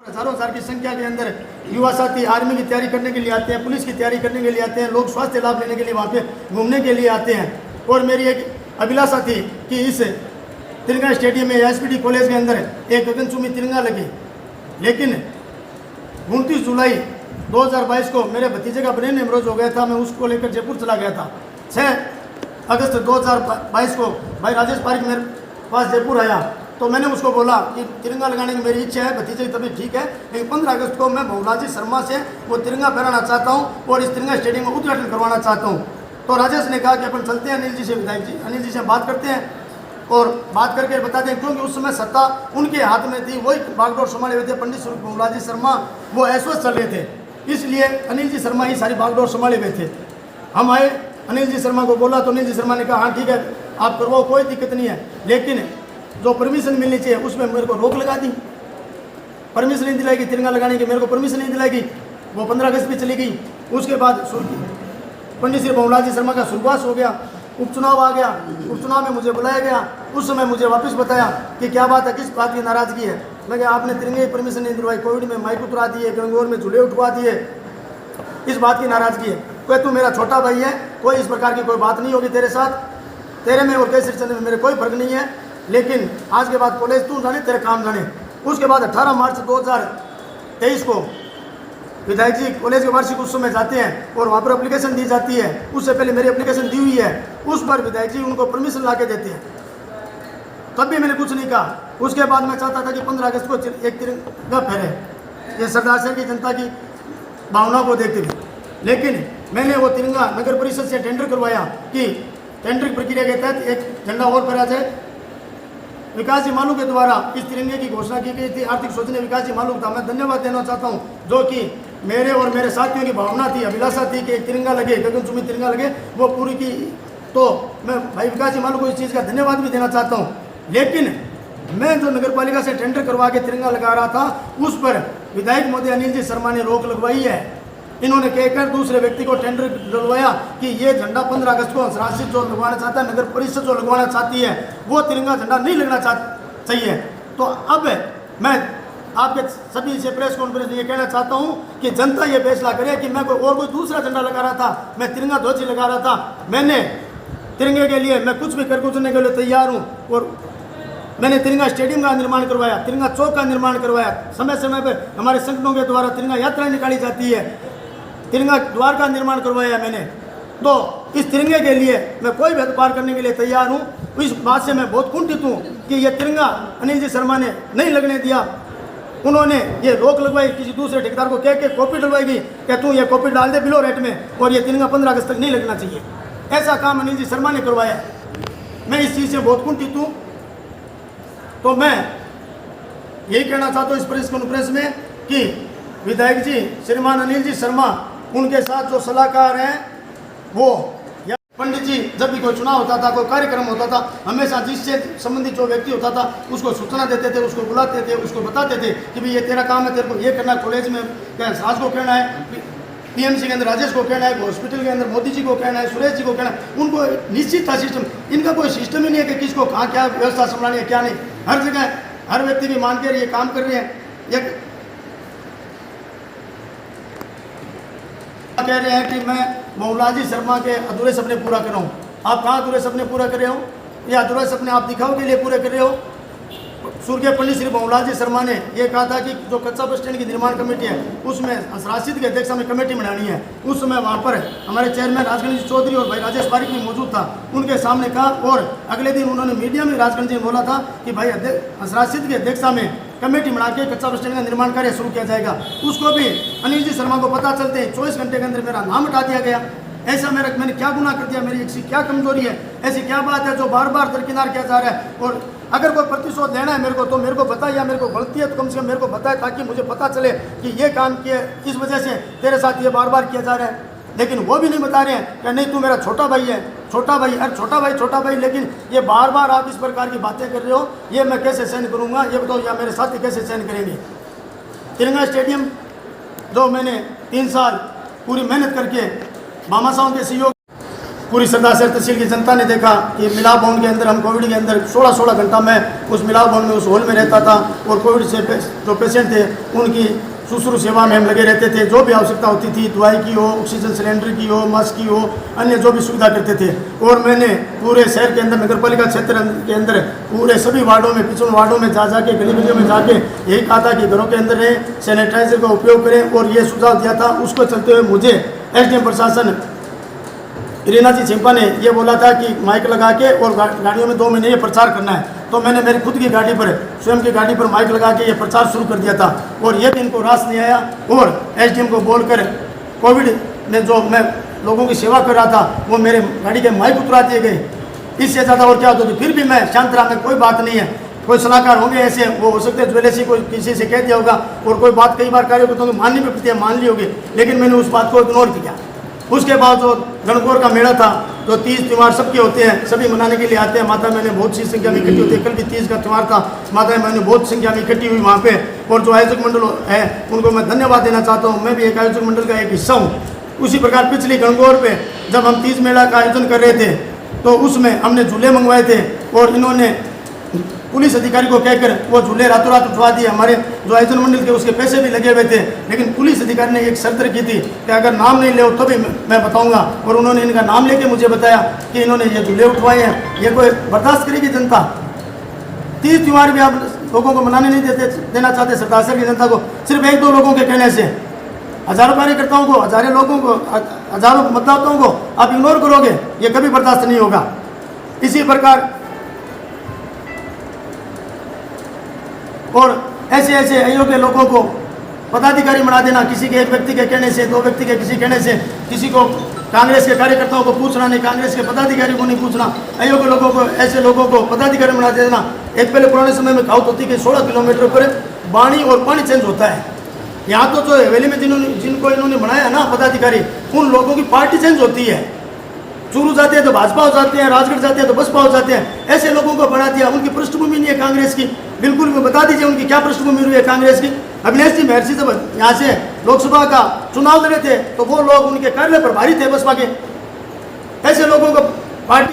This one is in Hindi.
हजारों हजार की संख्या के अंदर युवा साथी आर्मी की तैयारी करने के लिए आते हैं, पुलिस की तैयारी करने के लिए आते हैं, लोग स्वास्थ्य लाभ लेने के लिए वहाँ पे घूमने के लिए आते हैं। और मेरी एक अभिलाषा थी कि इस तिरंगा स्टेडियम में एसपीडी कॉलेज के अंदर एक गगनचुंबी तिरंगा लगे, लेकिन 29 जुलाई 2022 को मेरे भतीजे का ब्रेन हेमरेज हो गया था। मैं उसको लेकर जयपुर चला गया था। 6 अगस्त 2022 को भाई राजेश पारिक मेरे पास जयपुर आया तो मैंने उसको बोला कि तिरंगा लगाने की मेरी इच्छा है, भतीजे की तबीयत ठीक है, लेकिन 15 अगस्त को मैं बहुलाजी शर्मा से वो तिरंगा फहराना चाहता हूँ और इस तिरंगा स्टेडियम में उद्घाटन करवाना चाहता हूँ। तो राजेश ने कहा कि अपन चलते हैं अनिल जी से, विधायक जी अनिल जी से बात करते हैं और बात करके बताते हैं, क्योंकि उस समय सत्ता उनके हाथ में थी, वही बागडोर संभाले हुए थे। पंडित बहुलाजी शर्मा वो ऐश्वर्य चल रहे थे, इसलिए अनिल जी शर्मा ही सारी बागडोर संभाले हुए थे। हम आए, अनिल जी शर्मा को बोला तो अनिल जी शर्मा ने कहा हाँ ठीक है आप करवाओ, कोई दिक्कत नहीं है, लेकिन जो परमिशन मिलनी चाहिए उसमें मेरे को रोक लगा दी। परमिशन नहीं दिलाएगी तिरंगा लगाने की, मेरे को परमिशन नहीं दिलाएगी। वो 15 अगस्त भी चली गई। उसके बाद पंडित श्री बहुलाजी शर्मा का सुरवास हो गया, उपचुनाव आ गया। उपचुनाव में मुझे बुलाया गया। उस समय मुझे वापस बताया कि क्या बात है, किस बात की नाराजगी है। मैं कहा आपने तिरंगे की परमिशन नहीं दिलवाई, कोविड में माइक उतरा दिए, गंगोर में झूले उठवा दिए, इस बात की नाराजगी है। कोई तू मेरा छोटा भाई है, कोई इस प्रकार की कोई बात नहीं होगी तेरे साथ, तेरे में और केसरी चंद्र में मेरे कोई फर्क नहीं है, लेकिन आज के बाद कॉलेज तू जाने, तेरे काम जाने। उसके बाद 18 मार्च 2023 को विधायक जी कॉलेज के वार्षिक उत्सव में जाते हैं और वहाँ पर एप्लीकेशन दी जाती है। उससे पहले मेरी एप्लीकेशन दी हुई है, उस पर विधायक जी उनको परमिशन ला के देते हैं। तब भी मैंने कुछ नहीं कहा। उसके बाद मैं चाहता था कि 15 अगस्त को एक तिरंगा फहरे, ये सरदार साहब की जनता की भावना को देखते हुए, लेकिन मैंने वो तिरंगा नगर परिषद से टेंडर करवाया कि टेंडर प्रक्रिया के तहत एक झंडा और फहराया जाए। विकास जी मालू के द्वारा इस तिरंगे की घोषणा की गई थी। आर्थिक सोचने विकास जी मालू था, मैं धन्यवाद देना चाहता हूँ, जो कि मेरे और मेरे साथियों की भावना थी, अभिलाषा थी कि एक तिरंगा लगे, गगनचुंबी तिरंगा लगे, वो पूरी की। तो मैं भाई विकास जी मालू को इस चीज़ का धन्यवाद भी देना चाहता हूँ। लेकिन मैं जो नगर पालिका से टेंडर करवा के तिरंगा लगा रहा था, उस पर विधायक महोदय अनिल जी शर्मा ने रोक लगवाई है। इन्होंने कहकर दूसरे व्यक्ति को टेंडर दिलवाया कि ये झंडा 15 अगस्त को हंसराज जो लगवाना चाहता है, नगर परिषद जो लगवाना चाहती है, वो तिरंगा झंडा नहीं लगना चाहिए। तो अब मैं आपके सभी से प्रेस कॉन्फ्रेंस ये कहना चाहता हूँ कि जनता ये फैसला करे कि मैं कोई दूसरा झंडा लगा रहा था, मैं तिरंगा ध्वज लगा रहा था। मैंने तिरंगे के लिए मैं कुछ भी कर गुजरने के लिए तैयार हूँ। और मैंने तिरंगा स्टेडियम का निर्माण करवाया, तिरंगा चौक का निर्माण करवाया, समय समय पर हमारे संगठनों के द्वारा तिरंगा यात्रा निकाली जाती है, तिरंगा द्वार का निर्माण करवाया मैंने। तो इस तिरंगे के लिए मैं कोई भी पार करने के लिए तैयार हूँ। इस बात से मैं बहुत कुंठित हूँ कि ये तिरंगा अनिल जी शर्मा ने नहीं लगने दिया। उन्होंने ये रोक लगवाई, किसी दूसरे ठेकेदार को कह के कॉपी डलवाएगी कि तू ये कॉपी डाल दे बिलो रेट में, और ये तिरंगा 15 अगस्त तक नहीं लगना चाहिए। ऐसा काम अनिल जी शर्मा ने करवाया। मैं इस चीज़ से बहुत कुंठित हूँ। तो मैं यही कहना चाहता हूँ इस प्रेस कॉन्फ्रेंस में कि विधायक जी श्रीमान अनिल जी शर्मा, उनके साथ जो सलाहकार हैं वो पंडित जी, जब भी कोई चुनाव होता था, कोई कार्यक्रम होता था, हमेशा जिससे संबंधित जो व्यक्ति होता था उसको सूचना देते थे, उसको बुलाते थे, उसको बताते थे कि भाई ये तेरा काम है, तेरे को ये करना है, कॉलेज में राज को कहना है, पीएमसी के अंदर राजेश को कहना है, हॉस्पिटल के अंदर मोदी जी को कहना है, सुरेश जी को कहना है। उनको निश्चित था सिस्टम। इनका कोई सिस्टम ही नहीं है कि किसको कहाँ क्या व्यवस्था संभालनी है क्या नहीं। हर जगह हर व्यक्ति भी मान कर ये काम कर रहे हैं। एक कह रहे हैं कि मैं बहुलाजी शर्मा के अधूरे सपने पूरा कर रहा हूँ। आप कहाँ अधूरे सपने पूरा कर रहे हो? या अधूरे सपने आप दिखाओ के लिए पूरे कर रहे हो? स्वर्गीय पंडित श्री बहुलाजी शर्मा ने यह कहा था कि जो कच्चा बस स्टैंड की निर्माण कमेटी है उसमें राशिद के अध्यक्षता में कमेटी बनानी है। उस समय वहाँ पर हमारे चेयरमैन राजगणेश चौधरी और भाई राजेश पारिक भी मौजूद था। उनके सामने कहा और अगले दिन उन्होंने मीडिया में राजगणेश जी ने बोला था कि भाई राशिद की अध्यक्षता में कमेटी बना के कच्चा बस स्टैंड का निर्माण कार्य शुरू किया जाएगा। उसको भी अनिल जी शर्मा को पता चलते 24 घंटे के अंदर मेरा नाम हटा दिया गया। ऐसा मैंने क्या गुनाह कर दिया? मेरी ऐसी क्या कमजोरी है? ऐसी क्या बात है जो बार बार दरकिनार किया जा रहा है? और अगर कोई प्रतिशोध लेना है मेरे को तो मेरे को बताए, या मेरे को गलती है तो कम से कम मेरे को बताए, ताकि मुझे पता चले कि ये काम किया, इस वजह से तेरे साथ ये बार बार किया जा रहा है। लेकिन वो भी नहीं बता रहे हैं कि नहीं तू मेरा छोटा भाई है, छोटा भाई, अरे छोटा भाई, लेकिन ये बार बार आप इस प्रकार की बातें कर रहे हो, ये मैं कैसे सहन करूँगा? ये बताओ, या मेरे साथी कैसे सहन करेंगे? तिरंगा स्टेडियम जो मैंने 3 साल पूरी मेहनत करके मामा साहब के सहयोग पूरी सरदासर तहसील की जनता ने देखा कि मिलाप भवन के अंदर हम कोविड के अंदर 16 घंटा मैं उस मिलाप भवन में उस हॉल में रहता था और कोविड से जो पेशेंट थे उनकी शुश्रूषा सेवा में हम लगे रहते थे। जो भी आवश्यकता होती थी, दवाई की हो, ऑक्सीजन सिलेंडर की हो, मास्क की हो, अन्य जो भी सुविधा करते थे। और मैंने पूरे शहर के अंदर, नगर पालिका क्षेत्र के अंदर पूरे सभी वार्डों में, पिछड़े वार्डों में जा जाके, गली गलियों में जाके यही कहा था कि घरों के अंदर रहें, सैनिटाइजर का उपयोग करें, और ये सुझाव दिया था। उसको चलते हुए मुझे एसडीएम प्रशासन रीना जी छिंपा ने ये बोला था कि माइक लगा के और गाड़ियों में 2 महीने ये प्रचार करना है। तो मैंने मेरी खुद की गाड़ी पर, स्वयं की गाड़ी पर माइक लगा के ये प्रचार शुरू कर दिया था। और ये भी इनको रास नहीं आया और एसडीएम को बोलकर कोविड में जो मैं लोगों की सेवा कर रहा था वो मेरे गाड़ी के माइक उतरा दिए गए। इससे ज़्यादा और क्या होता तो फिर भी मैं शांत रहा, में कोई बात नहीं है। कोई सलाहकार होंगे ऐसे, वो हो सकते हैं ज्वेलर्स कोई किसी से कह दिया होगा और कोई बात कई बार कार्यकर्ताओं को माननी भी पड़ती है, मान ली होगी, लेकिन मैंने उस बात को इग्नोर किया। उसके बाद जो गणगौर का मेला था, जो 30 त्यौहार सबके होते हैं, सभी मनाने के लिए आते हैं। माता मैंने बहुत सी संख्या में इकट्ठी होती है। कल भी 30 का त्यौहार था, माता मैंने बहुत संख्या में इकट्ठी हुई वहाँ पे। और जो आयोजक मंडल है उनको मैं धन्यवाद देना चाहता हूँ, मैं भी एक आयोजक मंडल का एक हिस्सा हूँ। उसी प्रकार पिछली गणगौर पे जब हम 30 मेला का आयोजन कर रहे थे तो उसमें हमने झूले मंगवाए थे और इन्होंने पुलिस अधिकारी को कहकर वो झूले रातों रात उठवा दिए। हमारे जो आयोजन मंडल के उसके पैसे भी लगे हुए थे, लेकिन पुलिस अधिकारी ने एक शर्त रखी थी कि अगर नाम नहीं ले तो भी मैं बताऊंगा। और उन्होंने इनका नाम लेके मुझे बताया कि इन्होंने ये झूले उठवाए हैं। ये कोई बर्दाश्त करेगी जनता? 30 त्यौहार भी आप लोगों को मनाने नहीं देना चाहते सरदासर की जनता को, सिर्फ 1-2 लोगों के कहने से। हजारों कार्यकर्ताओं को, हजारों लोगों को, हजारों मतदाताओं को आप इग्नोर करोगे, ये कभी बर्दाश्त नहीं होगा। इसी प्रकार और ऐसे ऐसे अयोग्य लोगों को पदाधिकारी बना देना, किसी के एक व्यक्ति के कहने से, 2 व्यक्ति के किसी कहने से, किसी को कांग्रेस के कार्यकर्ताओं को पूछना नहीं, कांग्रेस के पदाधिकारी को नहीं पूछना, अयोग्य लोगों को, ऐसे लोगों को पदाधिकारी बना देना। एक पहले पुराने समय में कहावत होती कि 16 किलोमीटर पर वाणी और पानी चेंज होता है। यहाँ तो जो हवेली में जिनको इन्होंने बनाया ना पदाधिकारी, उन लोगों की पार्टी चेंज होती है। चूरू जाते हैं तो भाजपा हो जाते हैं, राजगढ़ जाते हैं तो बसपा हो जाते हैं। ऐसे लोगों को बना दिया। उनकी पृष्ठभूमि नहीं है कांग्रेस की, बिल्कुल भी। बता दीजिए उनकी क्या पृष्ठभूमि हुई है कांग्रेस की। अभिनेश जी महर्षि जब यहाँ से लोकसभा का चुनाव लड़े थे तो वो लोग उनके कार्यालय प्रभारी थे बसपा के। ऐसे लोगों को पार्टी